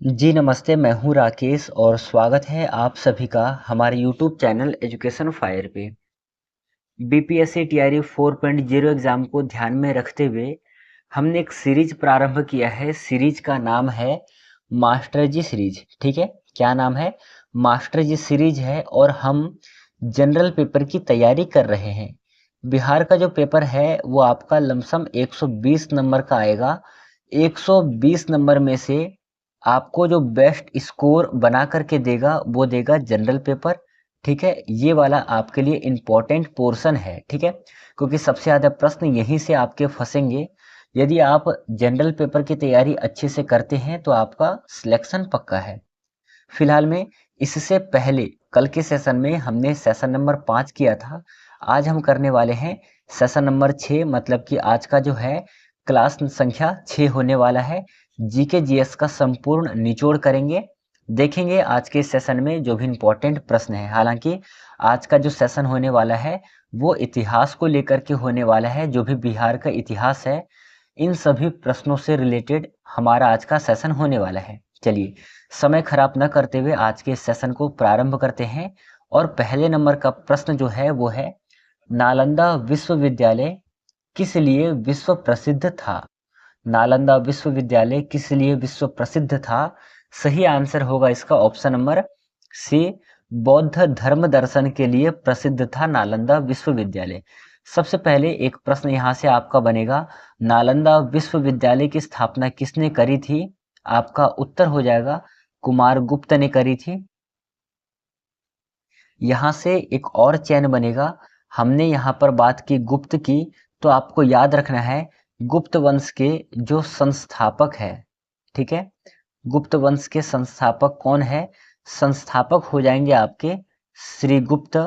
जी नमस्ते, मैं हूँ राकेश और स्वागत है आप सभी का हमारे YouTube चैनल एजुकेशन फायर पे। बीपीएससी टीआरई 4.0 एग्जाम को ध्यान में रखते हुए हमने एक सीरीज प्रारंभ किया है। सीरीज का नाम है मास्टर जी सीरीज। ठीक है, क्या नाम है? मास्टर जी सीरीज है और हम जनरल पेपर की तैयारी कर रहे हैं। बिहार का जो पेपर है वो आपका लमसम 120 नंबर का आएगा। 120 नंबर में से आपको जो बेस्ट स्कोर बना करके देगा वो देगा जनरल पेपर। ठीक है, ये वाला आपके लिए इम्पोर्टेंट पोर्शन है। ठीक है, क्योंकि सबसे ज़्यादा प्रश्न यहीं से आपके फंसेंगे। यदि आप जनरल पेपर की तैयारी अच्छे से करते हैं तो आपका सिलेक्शन पक्का है। फिलहाल में इससे पहले कल के सेशन में हमने सेशन नंबर 5 किया था। आज हम करने वाले हैं सेशन नंबर 6, मतलब कि आज का जो है क्लास संख्या 6 होने वाला है। जीके जीएस का संपूर्ण निचोड़ करेंगे, देखेंगे आज के सेशन में जो भी इम्पोर्टेंट प्रश्न है। हालांकि आज का जो सेशन होने वाला है वो इतिहास को लेकर के होने वाला है। जो भी बिहार का इतिहास है इन सभी प्रश्नों से रिलेटेड हमारा आज का सेशन होने वाला है। चलिए समय खराब न करते हुए आज के सेशन को प्रारंभ करते हैं। और पहले नंबर का प्रश्न जो है वो है, नालंदा विश्वविद्यालय किस लिए विश्व प्रसिद्ध था? नालंदा विश्वविद्यालय किस लिए विश्व प्रसिद्ध था? सही आंसर होगा इसका ऑप्शन नंबर सी, बौद्ध धर्म दर्शन के लिए प्रसिद्ध था नालंदा विश्वविद्यालय। सबसे पहले एक प्रश्न यहाँ से आपका बनेगा, नालंदा विश्वविद्यालय की स्थापना किसने करी थी? आपका उत्तर हो जाएगा कुमारगुप्त ने करी थी। यहाँ से एक और चयन बनेगा। हमने यहाँ पर बात की गुप्त की, तो आपको याद रखना है गुप्त वंश के जो संस्थापक है। ठीक है, गुप्त वंश के संस्थापक कौन है? संस्थापक हो जाएंगे आपके श्रीगुप्त।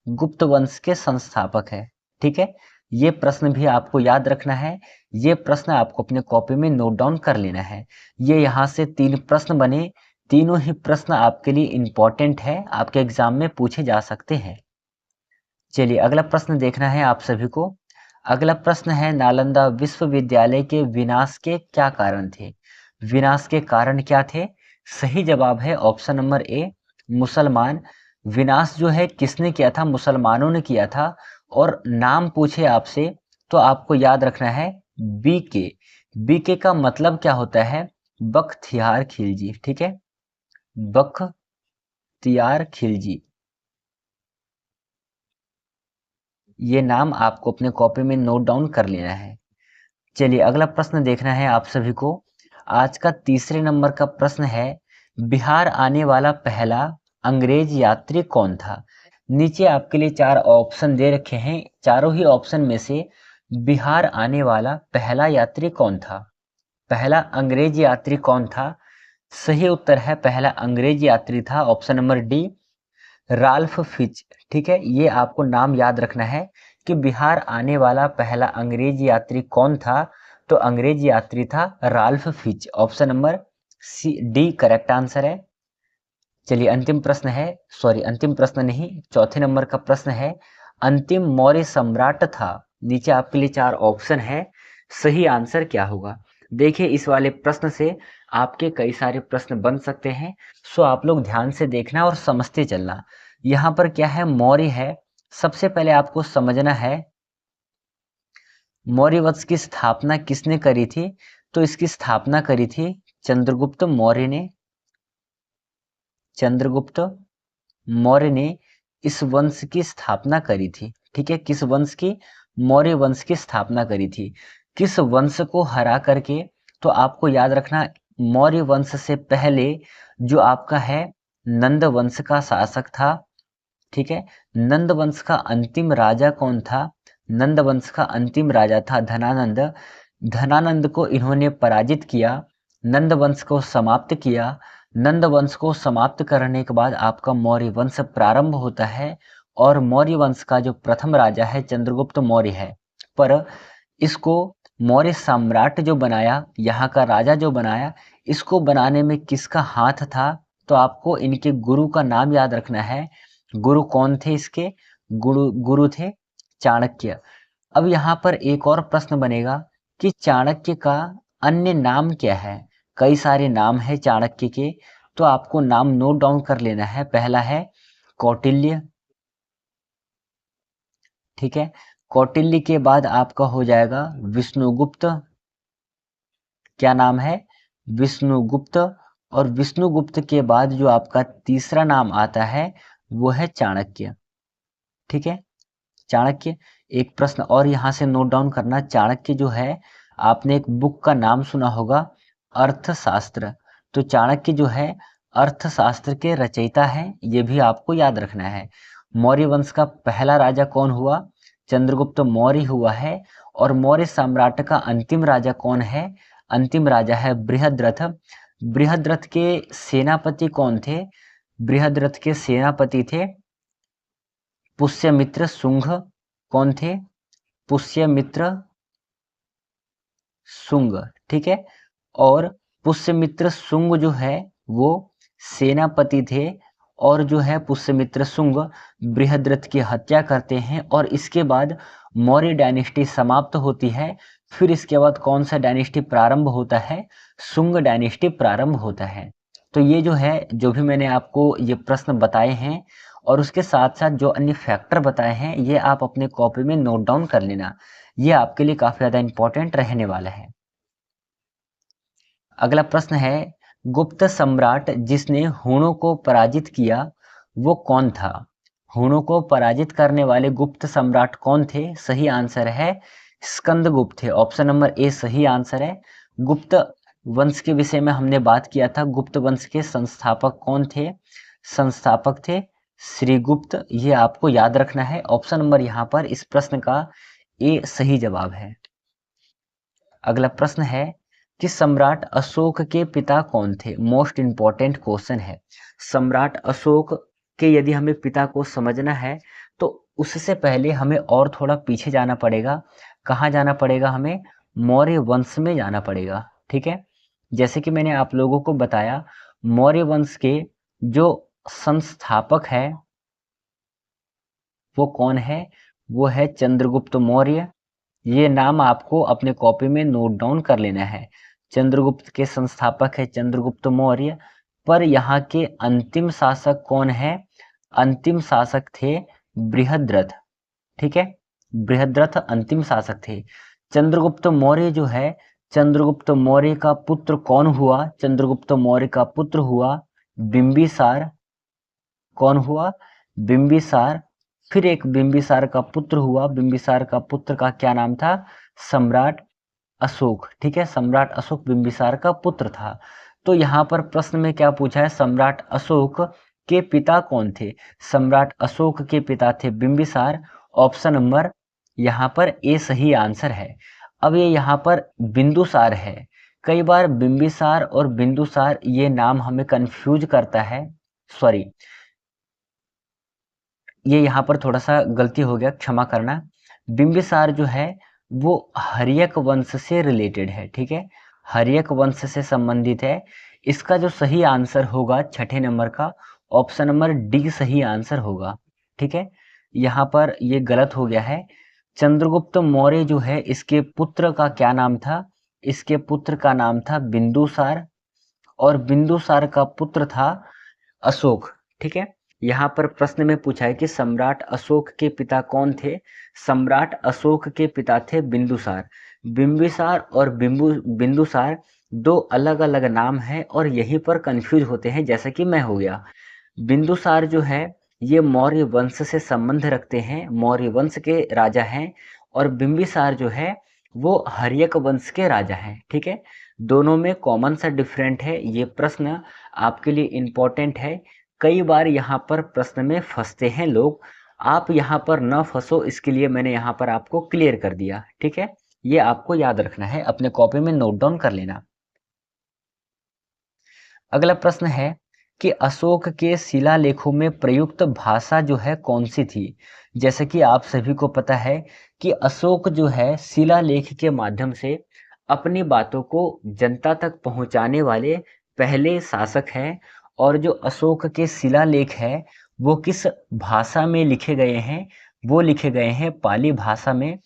गुप्त वंश के संस्थापक है। ठीक है, ये प्रश्न भी आपको याद रखना है। ये प्रश्न आपको अपने कॉपी में नोट डाउन कर लेना है। ये यहाँ से 3 प्रश्न बने, तीनों ही प्रश्न आपके लिए इम्पोर्टेंट है, आपके एग्जाम में पूछे जा सकते हैं। चलिए अगला प्रश्न देखना है आप सभी को। अगला प्रश्न है, नालंदा विश्वविद्यालय के विनाश के क्या कारण थे? विनाश के कारण क्या थे? सही जवाब है ऑप्शन नंबर ए, मुसलमान। विनाश जो है किसने किया था? मुसलमानों ने किया था। और नाम पूछे आपसे तो आपको याद रखना है बीके। बीके का मतलब क्या होता है? बख्तियार खिलजी। ठीक है, बख्तियार खिलजी, ये नाम आपको अपने कॉपी में नोट डाउन कर लेना है। चलिए अगला प्रश्न देखना है आप सभी को। आज का तीसरे नंबर का प्रश्न है, बिहार आने वाला पहला अंग्रेज यात्री कौन था? नीचे आपके लिए 4 ऑप्शन दे रखे हैं। चारों ही ऑप्शन में से बिहार आने वाला पहला यात्री कौन था? पहला अंग्रेज यात्री कौन था? सही उत्तर है पहला अंग्रेज यात्री था option number D, Ralph Fitch. ठीक है, ये आपको नाम याद रखना है कि बिहार आने वाला पहला अंग्रेज यात्री कौन था। तो अंग्रेज यात्री था Ralph Fitch. Option number C D correct answer है। चलिए अंतिम प्रश्न है, सॉरी अंतिम प्रश्न नहीं, चौथे नंबर का प्रश्न है, अंतिम मौर्य सम्राट था। नीचे आपके लिए 4 ऑप्शन है, सही आंसर क्या होगा? देखिए इस वाले प्रश्न से आपके कई सारे प्रश्न बन सकते हैं, सो आप लोग ध्यान से देखना और समझते चलना। यहाँ पर क्या है? मौर्य है। सबसे पहले आपको समझना है मौर्य वंश की स्थापना किसने करी थी? तो इसकी स्थापना करी थी चंद्रगुप्त मौर्य ने। चंद्रगुप्त मौर्य ने इस वंश की स्थापना करी थी। ठीक है, किस वंश की? मौर्य वंश की स्थापना करी थी। किस वंश को हरा करके? तो आपको याद रखना मौर्य वंश से पहले जो आपका है नंद वंश का शासक था। ठीक है, नंद वंश का अंतिम राजा कौन था? नंद वंश का अंतिम राजा था धनानंद। धनानंद को इन्होंने पराजित किया, नंद वंश को समाप्त किया। नंद वंश को समाप्त करने के बाद आपका मौर्य वंश प्रारंभ होता है। और मौर्य वंश का जो प्रथम राजा है चंद्रगुप्त मौर्य है। पर इसको मौर्य सम्राट जो बनाया, यहाँ का राजा जो बनाया, इसको बनाने में किसका हाथ था? तो आपको इनके गुरु का नाम याद रखना है। गुरु कौन थे इसके? गुरु थे चाणक्य। अब यहाँ पर एक और प्रश्न बनेगा कि चाणक्य का अन्य नाम क्या है? कई सारे नाम है चाणक्य के, तो आपको नाम नोट डाउन कर लेना है। पहला है कौटिल्य, ठीक है। कौटिल्य के बाद आपका हो जाएगा विष्णुगुप्त, क्या नाम है, विष्णुगुप्त। और विष्णुगुप्त के बाद जो आपका तीसरा नाम आता है वो है चाणक्य, ठीक है। चाणक्य। एक प्रश्न और यहाँ से नोट डाउन करना, चाणक्य जो है, आपने एक बुक का नाम सुना होगा, अर्थशास्त्र। तो चाणक्य जो है अर्थशास्त्र के रचयिता हैं, ये भी आपको याद रखना है। मौर्य वंश का पहला राजा कौन हुआ, चंद्रगुप्त मौर्य हुआ है। और मौर्य साम्राट का अंतिम राजा कौन है, अंतिम राजा है बृहद्रथ। बृहद्रथ के सेनापति कौन थे, बृहद्रथ के सेनापति थे पुष्यमित्र शुंग। कौन थे, पुष्यमित्र शुंग, ठीक है। और पुष्यमित्र शुंग जो है वो सेनापति थे, और जो है पुष्यमित्र शुंग बृहद्रथ की हत्या करते हैं, और इसके बाद मौर्य डायनेस्टी समाप्त होती है। फिर इसके बाद कौन सा डायनेस्टी प्रारंभ होता है, शुंग डायनेस्टी प्रारंभ होता है। तो ये जो है, जो भी मैंने आपको ये प्रश्न बताए हैं और उसके साथ साथ जो अन्य फैक्टर बताए हैं, ये आप अपने कॉपी में नोट डाउन कर लेना, ये आपके लिए काफी ज्यादा इंपॉर्टेंट रहने वाला है। अगला प्रश्न है, गुप्त सम्राट जिसने हुणों को पराजित किया वो कौन था। हुणों को पराजित करने वाले गुप्त सम्राट कौन थे, सही आंसर है स्कंदगुप्त थे। ऑप्शन नंबर ए सही आंसर है। गुप्त वंश के विषय में हमने बात किया था, गुप्त वंश के संस्थापक कौन थे, संस्थापक थे श्रीगुप्त, ये आपको याद रखना है। ऑप्शन नंबर यहाँ पर इस प्रश्न का ए सही जवाब है। अगला प्रश्न है कि सम्राट अशोक के पिता कौन थे, मोस्ट इंपॉर्टेंट क्वेश्चन है। सम्राट अशोक के यदि हमें पिता को समझना है तो उससे पहले हमें और थोड़ा पीछे जाना पड़ेगा। कहाँ जाना पड़ेगा, हमें मौर्य वंश में जाना पड़ेगा, ठीक है। जैसे कि मैंने आप लोगों को बताया, मौर्य वंश के जो संस्थापक है वो कौन है, वो है चंद्रगुप्त मौर्य। ये नाम आपको अपने कॉपी में नोट डाउन कर लेना है। चंद्रगुप्त के संस्थापक है चंद्रगुप्त मौर्य, पर यहाँ के अंतिम शासक कौन है, अंतिम शासक थे बृहद्रथ, ठीक है। बृहद्रथ अंतिम शासक थे। चंद्रगुप्त मौर्य जो है, चंद्रगुप्त मौर्य का पुत्र कौन हुआ, चंद्रगुप्त मौर्य का पुत्र हुआ बिंबिसार। कौन हुआ, बिंबिसार। फिर एक बिंबिसार का पुत्र हुआ, बिंबिसार का पुत्र का क्या नाम था, सम्राट अशोक, ठीक है। सम्राट अशोक बिंबिसार का पुत्र था। तो यहाँ पर प्रश्न में क्या पूछा है, सम्राट अशोक के पिता कौन थे, सम्राट अशोक के पिता थे बिंबिसार। ऑप्शन नंबर यहाँ पर ए सही आंसर है। अब ये यहाँ पर बिंदुसार है, कई बार बिंबिसार और बिंदुसार ये नाम हमें कंफ्यूज करता है, सॉरी ये यहाँ पर थोड़ा सा गलती हो गया, क्षमा करना। बिंबिसार जो है वो हर्यक वंश से रिलेटेड है, ठीक है, हर्यक वंश से संबंधित है। इसका जो सही आंसर होगा छठे नंबर का, ऑप्शन नंबर डी सही आंसर होगा, ठीक है। यहाँ पर ये गलत हो गया है। चंद्रगुप्त मौर्य जो है इसके पुत्र का क्या नाम था, इसके पुत्र का नाम था बिंदुसार, और बिंदुसार का पुत्र था अशोक, ठीक है। यहाँ पर प्रश्न में पूछा है कि सम्राट अशोक के पिता कौन थे, सम्राट अशोक के पिता थे बिंदुसार। बिंबिसार और बिंदुसार दो अलग अलग नाम हैं और यहीं पर कंफ्यूज होते हैं, जैसे कि मैं हो गया। बिंदुसार जो है ये मौर्य वंश से संबंध रखते हैं, मौर्य वंश के राजा हैं, और बिंबिसार जो है वो हर्यक वंश के राजा हैं, ठीक है। दोनों में कॉमन सा डिफरेंट है। ये प्रश्न आपके लिए इम्पोर्टेंट है, कई बार यहाँ पर प्रश्न में फंसते हैं लोग, आप यहाँ पर न फंसो इसके लिए मैंने यहाँ पर आपको क्लियर कर दिया, ठीक है। ये आपको याद रखना है, अपने कॉपी में नोट डाउन कर लेना। अगला प्रश्न है कि अशोक के शिलालेखों में प्रयुक्त भाषा जो है कौन सी थी। जैसे कि आप सभी को पता है कि अशोक जो है शिलालेख के माध्यम से अपनी बातों को जनता तक पहुंचाने वाले पहले शासक हैं, और जो अशोक के शिलालेख है वो किस भाषा में लिखे गए हैं, वो लिखे गए हैं पाली भाषा में।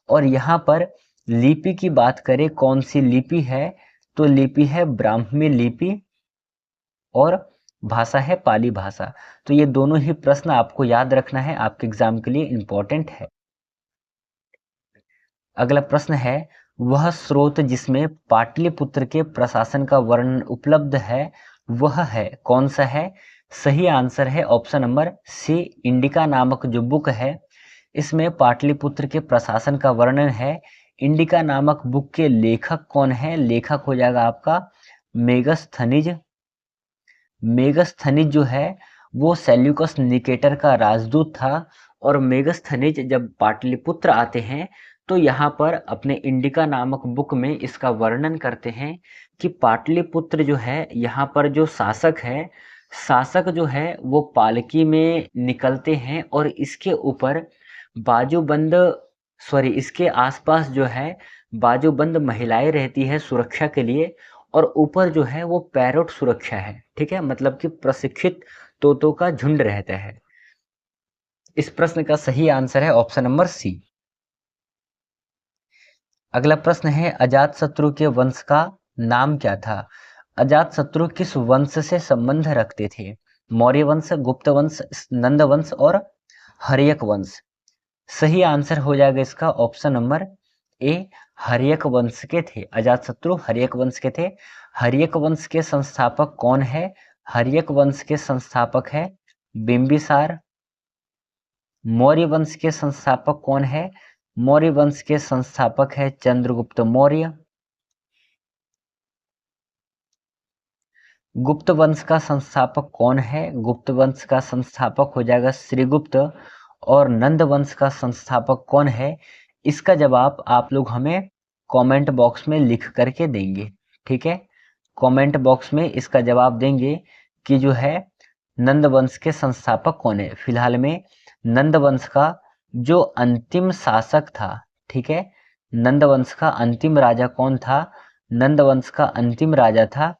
और यहाँ पर लिपि की बात करें कौन सी लिपि है, तो लिपि है ब्राह्मी लिपि और भाषा है पाली भाषा। तो ये दोनों ही प्रश्न आपको याद रखना है, आपके एग्जाम के लिए इंपॉर्टेंट है। अगला प्रश्न है, वह स्रोत जिसमें पाटलिपुत्र के प्रशासन का वर्णन उपलब्ध है वह है, कौन सा है? सही आंसर है ऑप्शन नंबर सी, इंडिका नामक जो बुक है इसमें पाटलिपुत्र के प्रशासन का वर्णन है। इंडिका नामक बुक के लेखक कौन है? लेखक हो जाएगा आपका मेगस्थनीज। मेगस्थनीज जो है वो सेल्यूकस निकेटर का राजदूत था, और मेगस्थनीज जब पाटलिपुत्र आते हैं तो यहाँ पर अपने इंडिका नामक बुक में इसका वर्णन करते हैं कि पाटलिपुत्र जो है यहाँ पर जो शासक है, शासक जो है वो पालकी में निकलते हैं और इसके ऊपर बाजूबंद, सॉरी इसके आसपास जो है बाजूबंद महिलाएं रहती है सुरक्षा के लिए, और ऊपर जो है वो पैरोट सुरक्षा है। ठीक है, मतलब कि प्रशिक्षित तोतों का झुंड रहता है। इस प्रश्न का सही आंसर है ऑप्शन नंबर सी। अगला प्रश्न है, अजातशत्रु के वंश का नाम क्या था? अजातशत्रु किस वंश से संबंध रखते थे? मौर्य वंश, गुप्त वंश, नंद वंश और हर्यक वंश। सही आंसर हो जाएगा इसका ऑप्शन नंबर ए, हर्यक वंश के थे। अजातशत्रु हर्यक वंश के थे। हर्यक वंश के संस्थापक कौन है? हर्यक वंश के संस्थापक है बिंबिसार। मौर्य वंश के संस्थापक कौन है? मौर्य वंश के संस्थापक है चंद्रगुप्त मौर्य। गुप्त वंश का संस्थापक कौन है? गुप्त वंश का संस्थापक हो जाएगा श्रीगुप्त। और नंद वंश का संस्थापक कौन है? इसका जवाब आप लोग हमें कमेंट बॉक्स में लिख करके देंगे। ठीक है, कमेंट बॉक्स में इसका जवाब देंगे कि जो है नंद वंश के संस्थापक कौन है। फिलहाल में नंद वंश का जो अंतिम शासक था, ठीक है, नंद वंश का अंतिम राजा कौन था? नंद वंश का अंतिम राजा था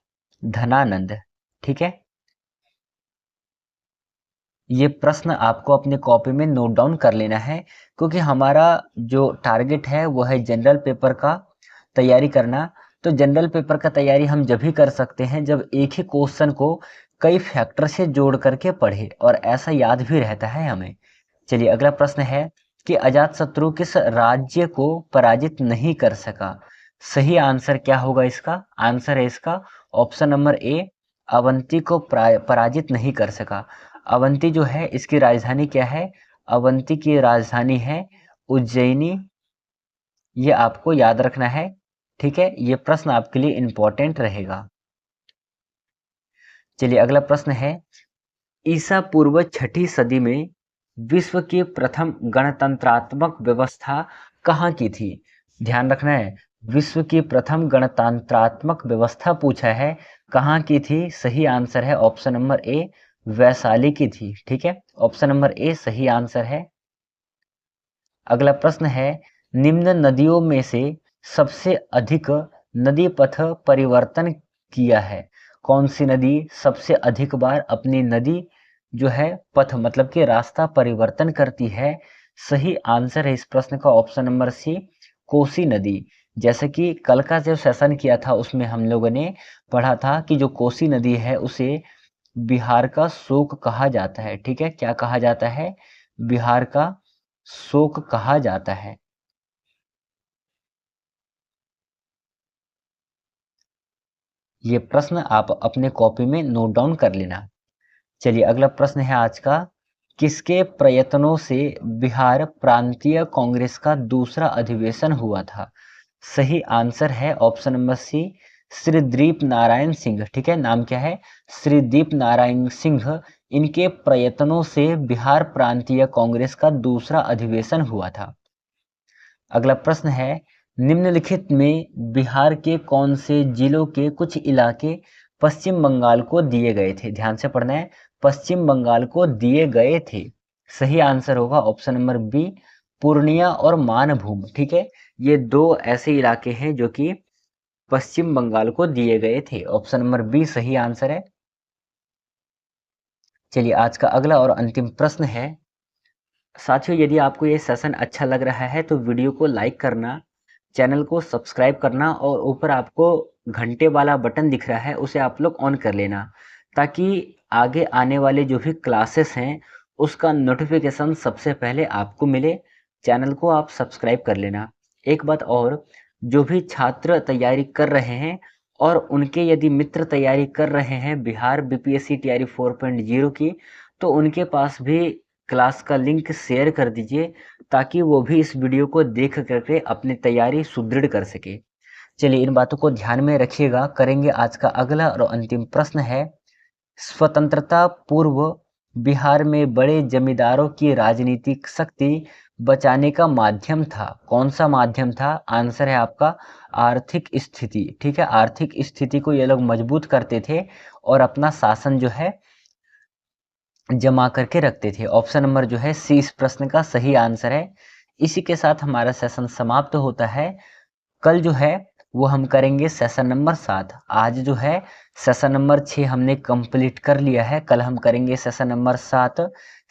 धनानंद। ठीक है, ये प्रश्न आपको अपने कॉपी में नोट डाउन कर लेना है, क्योंकि हमारा जो टारगेट है वो है जनरल पेपर का तैयारी करना। तो जनरल पेपर का तैयारी हम जब ही कर सकते हैं जब एक ही क्वेश्चन को कई फैक्टर से जोड़ करके पढ़े, और ऐसा याद भी रहता है हमें। चलिए अगला प्रश्न है कि अजातशत्रु किस राज्य को पराजित नहीं कर सका? सही आंसर क्या होगा इसका? आंसर है इसका ऑप्शन नंबर ए, अवंती को पराजित नहीं कर सका। अवंती जो है इसकी राजधानी क्या है? अवंती की राजधानी है उज्जैनी। ये आपको याद रखना है। ठीक है, ये प्रश्न आपके लिए इंपॉर्टेंट रहेगा। चलिए अगला प्रश्न है, ईसा पूर्व छठी सदी में विश्व की प्रथम गणतंत्रात्मक व्यवस्था कहाँ की थी? ध्यान रखना है, विश्व की प्रथम गणतंत्रात्मक व्यवस्था पूछा है, कहाँ की थी? सही आंसर है ऑप्शन नंबर ए, वैशाली की थी। ठीक है, ऑप्शन नंबर ए सही आंसर है। अगला प्रश्न है, निम्न नदियों में से सबसे अधिक नदी पथ परिवर्तन किया है? कौन सी नदी सबसे अधिक बार अपनी नदी जो है पथ मतलब कि रास्ता परिवर्तन करती है? सही आंसर है इस प्रश्न का ऑप्शन नंबर सी, कोसी नदी। जैसे कि कल का जो सेशन किया था उसमें हम लोगों ने पढ़ा था कि जो कोसी नदी है उसे बिहार का शोक कहा जाता है। ठीक है, क्या कहा जाता है? बिहार का शोक कहा जाता है। ये प्रश्न आप अपने कॉपी में नोट डाउन कर लेना। चलिए अगला प्रश्न है आज का, किसके प्रयत्नों से बिहार प्रांतीय कांग्रेस का दूसरा अधिवेशन हुआ था? सही आंसर है ऑप्शन नंबर सी, श्री दीप नारायण सिंह। ठीक है, नाम क्या है? श्री दीप नारायण सिंह। इनके प्रयत्नों से बिहार प्रांतीय कांग्रेस का दूसरा अधिवेशन हुआ था। अगला प्रश्न है, निम्नलिखित में बिहार के कौन से जिलों के कुछ इलाके पश्चिम बंगाल को दिए गए थे? ध्यान से पढ़ना है, पश्चिम बंगाल को दिए गए थे। सही आंसर होगा ऑप्शन नंबर बी, पूर्णिया और मानभूम। ठीक है, ये दो ऐसे इलाके हैं जो कि पश्चिम बंगाल को दिए गए थे। ऑप्शन नंबर बी सही आंसर है। चलिए आज का अगला और अंतिम प्रश्न है, साथियों यदि आपको ये सेशन अच्छा लग रहा है तो वीडियो को लाइक करना, चैनल को सब्सक्राइब करना और ऊपर आपको घंटे वाला बटन दिख रहा है उसे आप लोग ऑन कर लेना, ताकि आगे आने वाले जो भी क्लासेस हैं उसका नोटिफिकेशन सबसे पहले आपको मिले। चैनल को आप सब्सक्राइब कर लेना। एक बात और, जो भी छात्र तैयारी कर रहे हैं और उनके यदि मित्र तैयारी कर रहे हैं बिहार बीपीएससी टीआरई 4.0 की, तो उनके पास भी क्लास का लिंक शेयर कर दीजिए, ताकि वो भी इस वीडियो को देख करके अपनी तैयारी सुदृढ़ कर सके। चलिए इन बातों को ध्यान में रखिएगा। करेंगे आज का अगला और अंतिम प्रश्न है, स्वतंत्रता पूर्व बिहार में बड़े जमींदारों की राजनीतिक शक्ति बचाने का माध्यम था। कौन सा माध्यम था? आंसर है आपका आर्थिक स्थिति। ठीक है, आर्थिक स्थिति को ये लोग मजबूत करते थे और अपना शासन जो है जमा करके रखते थे। ऑप्शन नंबर जो है सी इस प्रश्न का सही आंसर है। इसी के साथ हमारा सेशन समाप्त होता है। कल जो है वो हम करेंगे सेशन नंबर 7। आज जो है सेशन नंबर 6 हमने कंप्लीट कर लिया है। कल हम करेंगे सेशन नंबर 7।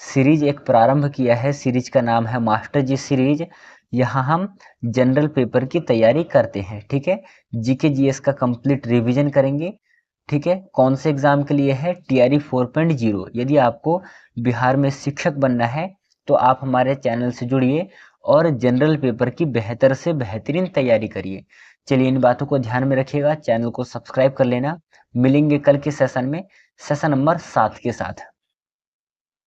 सीरीज एक प्रारंभ किया है, सीरीज का नाम है मास्टर जी सीरीज। यहाँ हम जनरल पेपर की तैयारी करते हैं। ठीक है, जीके जीएस का कंप्लीट रिवीजन करेंगे। ठीक है, कौन से एग्जाम के लिए है? टीआरई 4.0। यदि आपको बिहार में शिक्षक बनना है तो आप हमारे चैनल से जुड़िए और जनरल पेपर की बेहतर से बेहतरीन तैयारी करिए। चलिए इन बातों को ध्यान में रखिएगा, चैनल को सब्सक्राइब कर लेना। मिलेंगे कल के सेशन में सेशन नंबर 7 के साथ।